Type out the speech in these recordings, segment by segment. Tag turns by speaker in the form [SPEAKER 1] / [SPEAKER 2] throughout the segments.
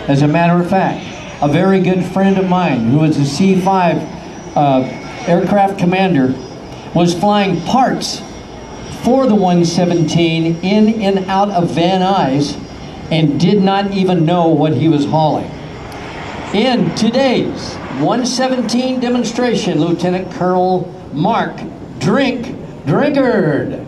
[SPEAKER 1] As a matter of fact, a very good friend of mine who was a C-5 aircraft commander was flying parts for the 117 in and out of Van Nuys and did not even know what he was hauling. In today's 117 demonstration, Lieutenant Colonel Mark Drinkard.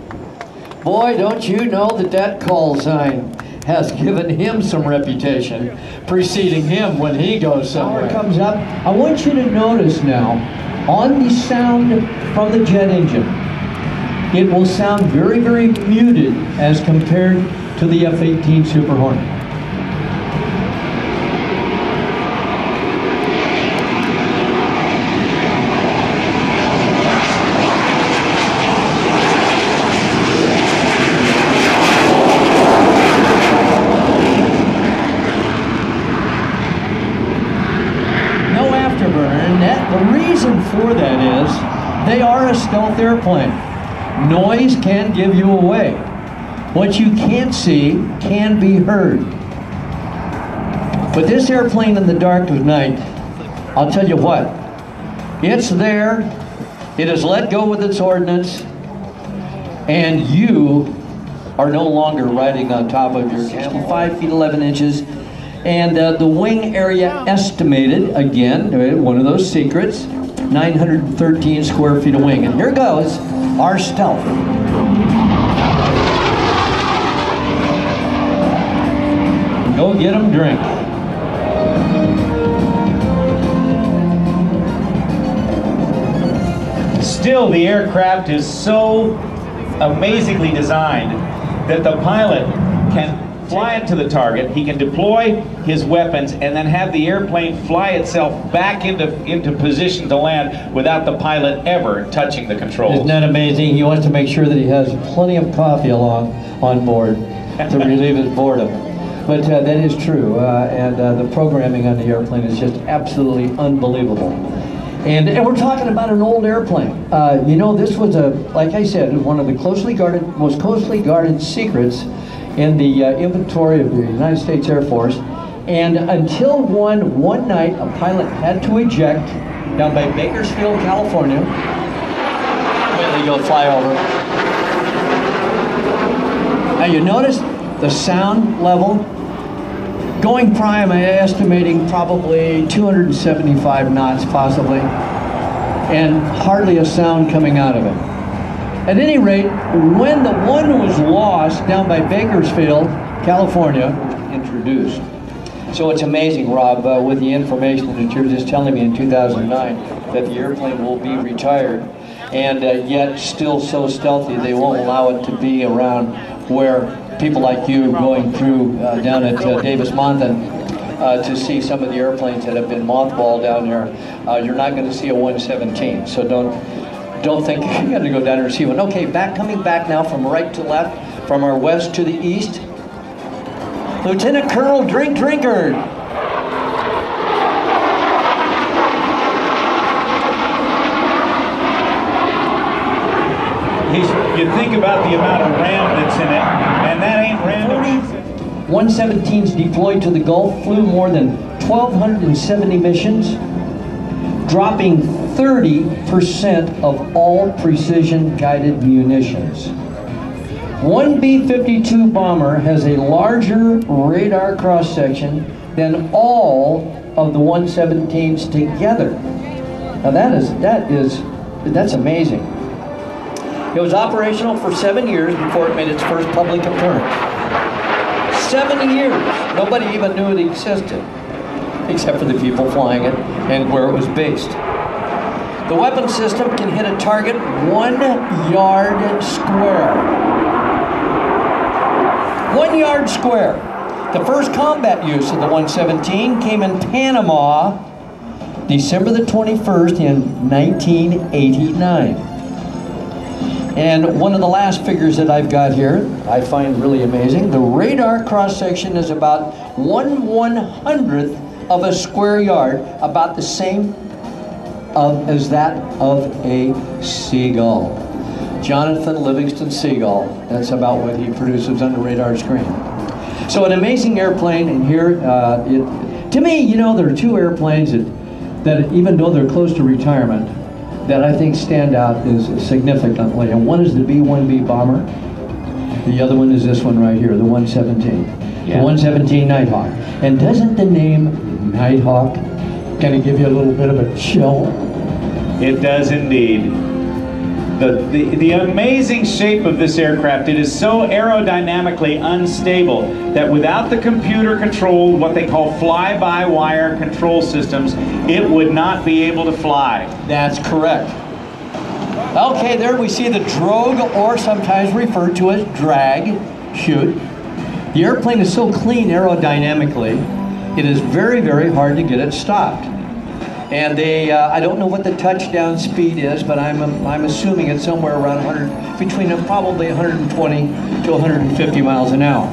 [SPEAKER 1] Boy, don't you know that that call sign has given him some reputation preceding him when he goes somewhere. Comes up. I want you to notice now, on the sound from the jet engine, it will sound very, very muted as compared to the F-18 Super Hornet. The reason for that is they are a stealth airplane. Noise can give you away. What you can't see can be heard. But this airplane in the dark of night, I'll tell you what, it's there, it has let go with its ordnance, and you are no longer riding on top of your camel. 5 feet 11 inches. And the wing area estimated, again, one of those secrets, 913 square feet of wing. And here goes our stealth. Go get 'em drink.
[SPEAKER 2] Still, the aircraft is so amazingly designed that the pilot can fly it to the target, he can deploy his weapons, and then have the airplane fly itself back into position to land without the pilot ever touching the controls.
[SPEAKER 1] Isn't that amazing? He wants to make sure that he has plenty of coffee on board to relieve his boredom. But that is true, and the programming on the airplane is just absolutely unbelievable. And we're talking about an old airplane. You know, this was like I said, one of the most closely guarded secrets in the inventory of the United States Air Force. And until one night, a pilot had to eject down by Bakersfield, California. Wait till you'll fly over. Now you notice the sound level going prime, I'm estimating probably 275 knots possibly, and hardly a sound coming out of it. At any rate, when the one was lost down by Bakersfield, California, introduced. So it's amazing, Rob, with the information that you're just telling me in 2009, that the airplane will be retired, and yet still so stealthy they won't allow it to be around where people like you going through down at Davis-Monthan to see some of the airplanes that have been mothballed down there. You're not going to see a 117, so don't think you got to go down there and see one. Okay, coming back now from right to left, from our west to the east, Lieutenant Colonel Drinkard.
[SPEAKER 2] You think about the amount of RAM that's in it, and that ain't random.
[SPEAKER 1] 117s deployed to the Gulf, flew more than 1,270 missions, dropping 30% of all precision-guided munitions. One B-52 bomber has a larger radar cross-section than all of the 117s together. Now that's amazing. It was operational for 7 years before it made its first public appearance. 7 years. Nobody even knew it existed, except for the people flying it and where it was based. The weapon system can hit a target 1 yard square. 1 yard square. The first combat use of the 117 came in Panama, December the 21st in 1989. And one of the last figures that I've got here, I find really amazing. The radar cross-section is about 1/100th of a square yard, about the same as that of a seagull. Jonathan Livingston Seagull, that's about what he produces on the radar screen. So an amazing airplane, and here, to me, you know, there are two airplanes that even though they're close to retirement, that I think stand out is significantly. And one is the B-1B bomber. The other one is this one right here, the 117.
[SPEAKER 2] Yeah.
[SPEAKER 1] The 117 Nighthawk. And doesn't the name Nighthawk kind of give you a little bit of a chill?
[SPEAKER 2] It does indeed. The amazing shape of this aircraft, it is so aerodynamically unstable that without the computer controlled, what they call fly-by-wire control systems, it would not be able to fly.
[SPEAKER 1] That's correct. Okay, there we see the drogue, or sometimes referred to as drag chute. The airplane is so clean aerodynamically, it is very, very hard to get it stopped. And I don't know what the touchdown speed is, but I'm assuming it's somewhere around between probably 120 to 150 miles an hour.